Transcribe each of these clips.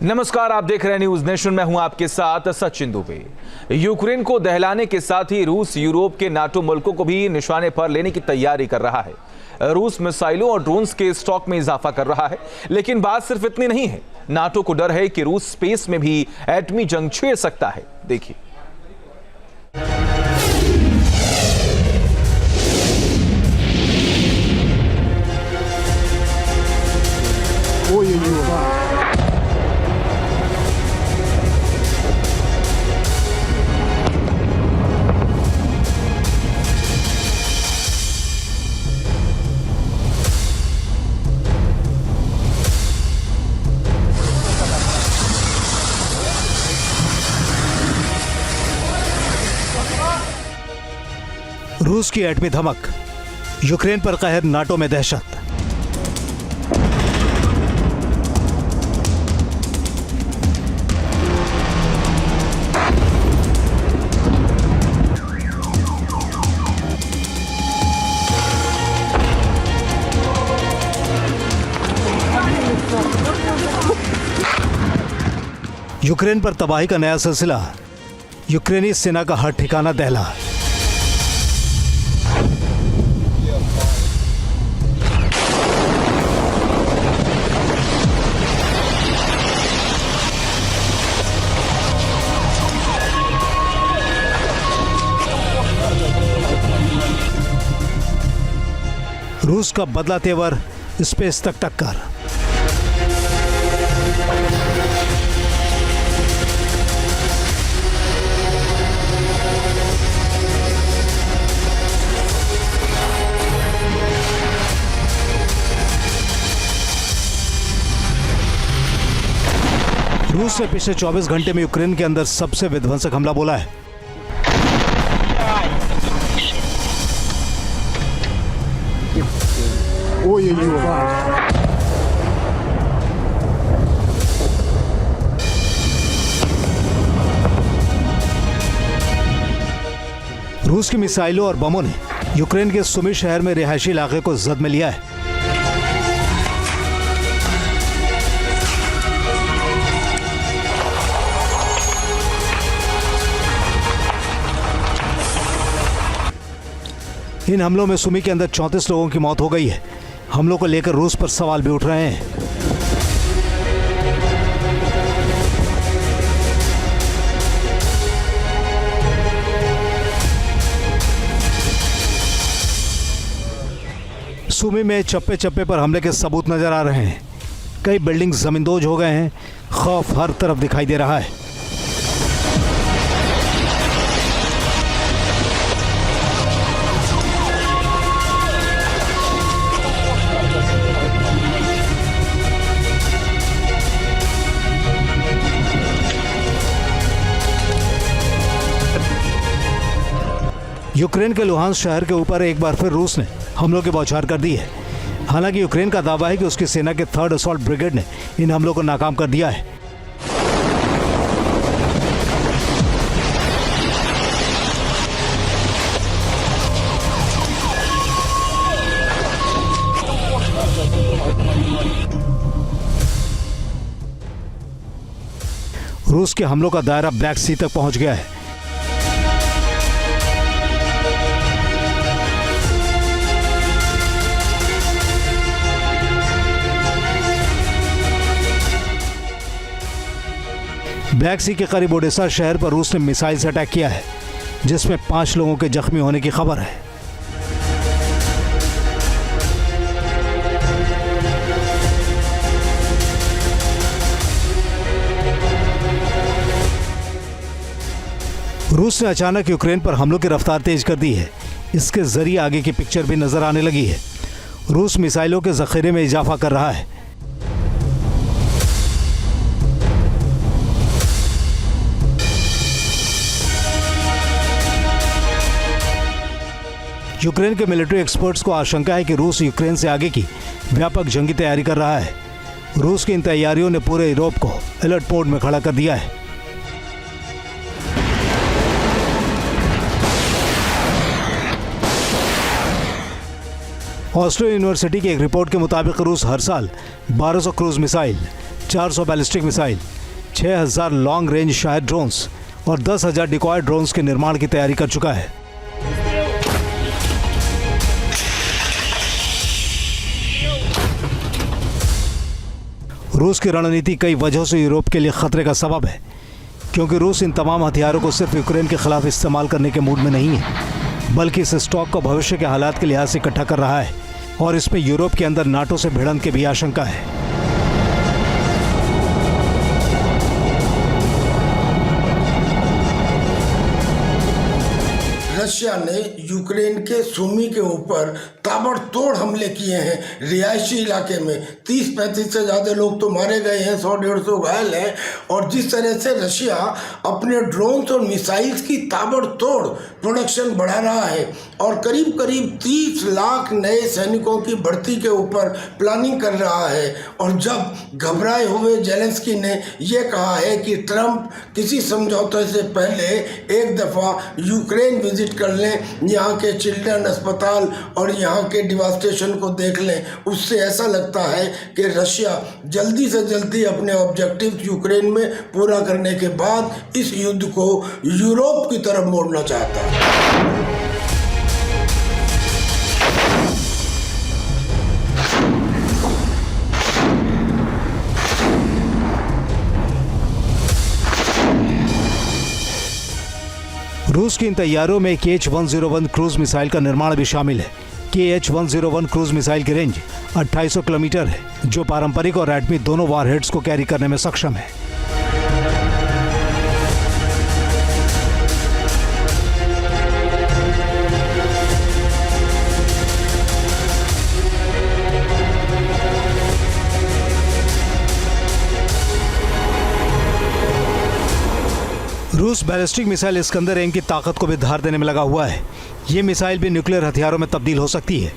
नमस्कार, आप देख रहे हैं न्यूज नेशन। मैं हूं आपके साथ सचिन दुबे। यूक्रेन को दहलाने के साथ ही रूस यूरोप के नाटो मुल्कों को भी निशाने पर लेने की तैयारी कर रहा है। रूस मिसाइलों और ड्रोन्स के स्टॉक में इजाफा कर रहा है, लेकिन बात सिर्फ इतनी नहीं है। नाटो को डर है कि रूस स्पेस में भी एटमी जंग छेड़ सकता है। देखिए, रूस की एटमी धमक, यूक्रेन पर कहर, नाटो में दहशत। यूक्रेन पर तबाही का नया सिलसिला, यूक्रेनी सेना का हर ठिकाना दहला। रूस का बदला तेवर, स्पेस तक टक्कर। रूस ने पिछले 24 घंटे में यूक्रेन के अंदर सबसे विध्वंसक हमला बोला है। रूस की मिसाइलों और बमों ने यूक्रेन के सुमी शहर में रिहायशी इलाके को जद में लिया है। इन हमलों में सुमी के अंदर 34 लोगों की मौत हो गई है। हमलों को लेकर रूस पर सवाल भी उठ रहे हैं। सुमी में चप्पे चप्पे पर हमले के सबूत नजर आ रहे हैं। कई बिल्डिंग जमींदोज हो गए हैं। खौफ हर तरफ दिखाई दे रहा है। यूक्रेन के लुहांस्क शहर के ऊपर एक बार फिर रूस ने हमलों की बौछार कर दी है। हालांकि यूक्रेन का दावा है कि उसकी सेना के 3rd असॉल्ट ब्रिगेड ने इन हमलों को नाकाम कर दिया है। रूस के हमलों का दायरा ब्लैक सी तक पहुंच गया है। ब्लैक सी के करीब ओडेसा शहर पर रूस ने मिसाइल से अटैक किया है, जिसमें 5 लोगों के जख्मी होने की खबर है। रूस ने अचानक यूक्रेन पर हमलों की रफ्तार तेज कर दी है। इसके जरिए आगे की पिक्चर भी नजर आने लगी है। रूस मिसाइलों के जखीरे में इजाफा कर रहा है। यूक्रेन के मिलिट्री एक्सपर्ट्स को आशंका है कि रूस यूक्रेन से आगे की व्यापक जंगी तैयारी कर रहा है। रूस की इन तैयारियों ने पूरे यूरोप को अलर्ट मोड में खड़ा कर दिया है। ऑस्ट्रो यूनिवर्सिटी की एक रिपोर्ट के मुताबिक रूस हर साल 1200 cruise missile, 400 ballistic missile, 6000 long range Shahed drones और 10,000 डिकॉय ड्रोन्स के निर्माण की तैयारी कर चुका है। रूस की रणनीति कई वजहों से यूरोप के लिए खतरे का सबब है, क्योंकि रूस इन तमाम हथियारों को सिर्फ यूक्रेन के खिलाफ इस्तेमाल करने के मूड में नहीं है, बल्कि इस स्टॉक को भविष्य के हालात के लिहाज से इकट्ठा कर रहा है और इसमें यूरोप के अंदर नाटो से भिड़ंत की भी आशंका है। रशिया ने यूक्रेन के सुमी के ऊपर ताबड़तोड़ हमले किए हैं। रिहायशी इलाके में 30-35 से ज़्यादा लोग तो मारे गए हैं, 100-150 घायल हैं। और जिस तरह से रशिया अपने ड्रोन्स और मिसाइल्स की ताबड़तोड़ प्रोडक्शन बढ़ा रहा है और करीब करीब 30 लाख नए सैनिकों की भर्ती के ऊपर प्लानिंग कर रहा है। और जब घबराए हुए जेलेंस्की ने यह कहा है कि ट्रंप किसी समझौते से पहले एक दफ़ा यूक्रेन विजिट कर लें, यहाँ के चिल्ड्रन अस्पताल और यहाँ के डिवास्टेशन को देख लें, उससे ऐसा लगता है कि रशिया जल्दी से जल्दी अपने ऑब्जेक्टिव यूक्रेन में पूरा करने के बाद इस युद्ध को यूरोप की तरफ मोड़ना चाहता है। रूस की इन तैयारों में KH-101 क्रूज मिसाइल का निर्माण भी शामिल है। KH-101 क्रूज मिसाइल की रेंज 2800 किलोमीटर है, जो पारंपरिक और एटमी दोनों वारहेड्स को कैरी करने में सक्षम है। रूस बैलिस्टिक मिसाइल इस्कंदर M की ताकत को भी धार देने में लगा हुआ है। ये मिसाइल भी न्यूक्लियर हथियारों में तब्दील हो सकती है।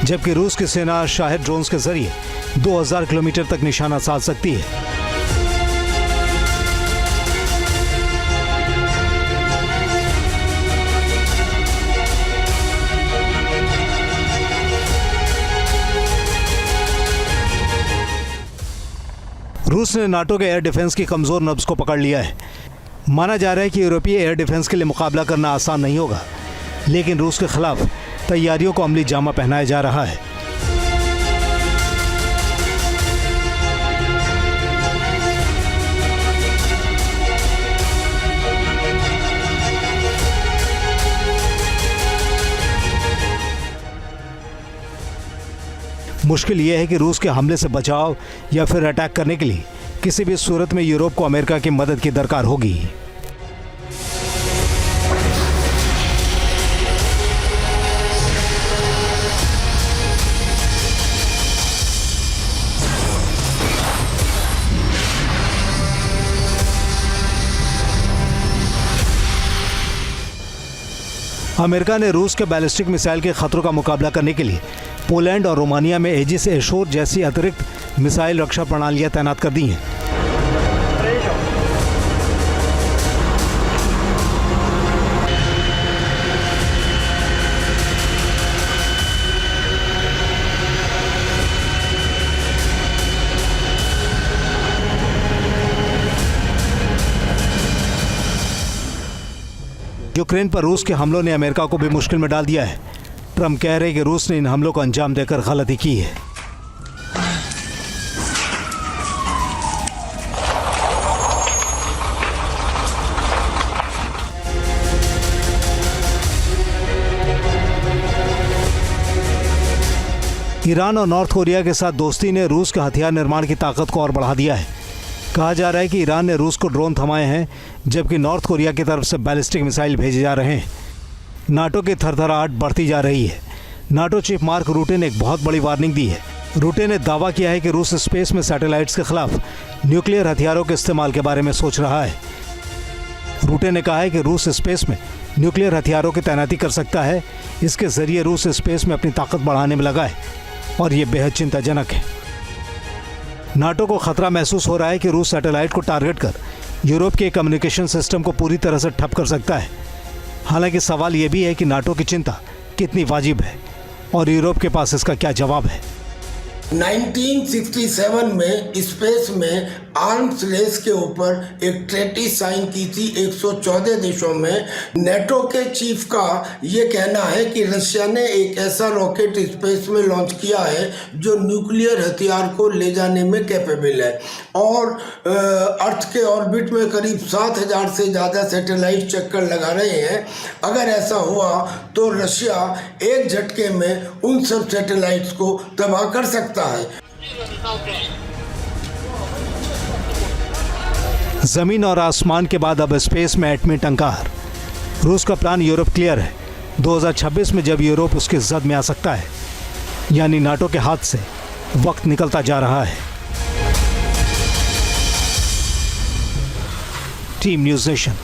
जबकि रूस की सेना शाहेद ड्रोन्स के जरिए 2000 किलोमीटर तक निशाना साध सकती है। रूस ने नाटो के एयर डिफेंस की कमजोर नब्ज को पकड़ लिया है। माना जा रहा है कि यूरोपीय एयर डिफेंस के लिए मुकाबला करना आसान नहीं होगा, लेकिन रूस के खिलाफ तैयारियों को अमली जामा पहनाया जा रहा है। मुश्किल यह है कि रूस के हमले से बचाव या फिर अटैक करने के लिए किसी भी सूरत में यूरोप को अमेरिका की मदद की दरकार होगी। अमेरिका ने रूस के बैलिस्टिक मिसाइल के खतरों का मुकाबला करने के लिए पोलैंड और रोमानिया में एजिस एशोर जैसी अतिरिक्त मिसाइल रक्षा प्रणालियां तैनात कर दी हैं। यूक्रेन पर रूस के हमलों ने अमेरिका को भी मुश्किल में डाल दिया है। ट्रंप कह रहे हैं कि रूस ने इन हमलों को अंजाम देकर गलती की है। ईरान और नॉर्थ कोरिया के साथ दोस्ती ने रूस के हथियार निर्माण की ताकत को और बढ़ा दिया है। कहा जा रहा है कि ईरान ने रूस को ड्रोन थमाए हैं, जबकि नॉर्थ कोरिया की तरफ से बैलिस्टिक मिसाइल भेजे जा रहे हैं। नाटो की थरथराहट बढ़ती जा रही है। नाटो चीफ मार्क रूटे ने एक बहुत बड़ी वार्निंग दी है। रूटे ने दावा किया है कि रूस स्पेस में सैटेलाइट्स के खिलाफ न्यूक्लियर हथियारों के इस्तेमाल के बारे में सोच रहा है। रूटे ने कहा है कि रूस स्पेस में न्यूक्लियर हथियारों की तैनाती कर सकता है। इसके जरिए रूस स्पेस में अपनी ताकत बढ़ाने में लगा है। और ये बेहद चिंताजनक है। नाटो को खतरा महसूस हो रहा है कि रूस सैटेलाइट को टारगेट कर यूरोप के कम्युनिकेशन सिस्टम को पूरी तरह से ठप कर सकता है। हालांकि सवाल यह भी है कि नाटो की चिंता कितनी वाजिब है और यूरोप के पास इसका क्या जवाब है। 1967 में स्पेस में आर्म्स रेस के ऊपर एक ट्रेटी साइन की थी 114 देशों में। नेटो के चीफ का ये कहना है कि रशिया ने एक ऐसा रॉकेट स्पेस में लॉन्च किया है जो न्यूक्लियर हथियार को ले जाने में कैपेबल है और अर्थ के ऑर्बिट में करीब 7000 से ज़्यादा सैटेलाइट चक्कर लगा रहे हैं। अगर ऐसा हुआ तो रशिया एक झटके में उन सब सैटेलाइट्स को तबाह कर सकता है। जमीन और आसमान के बाद अब स्पेस में एटमी टंकार। रूस का प्लान यूरोप क्लियर है। 2026 में जब यूरोप उसके जद में आ सकता है, यानी नाटो के हाथ से वक्त निकलता जा रहा है। Team news nation.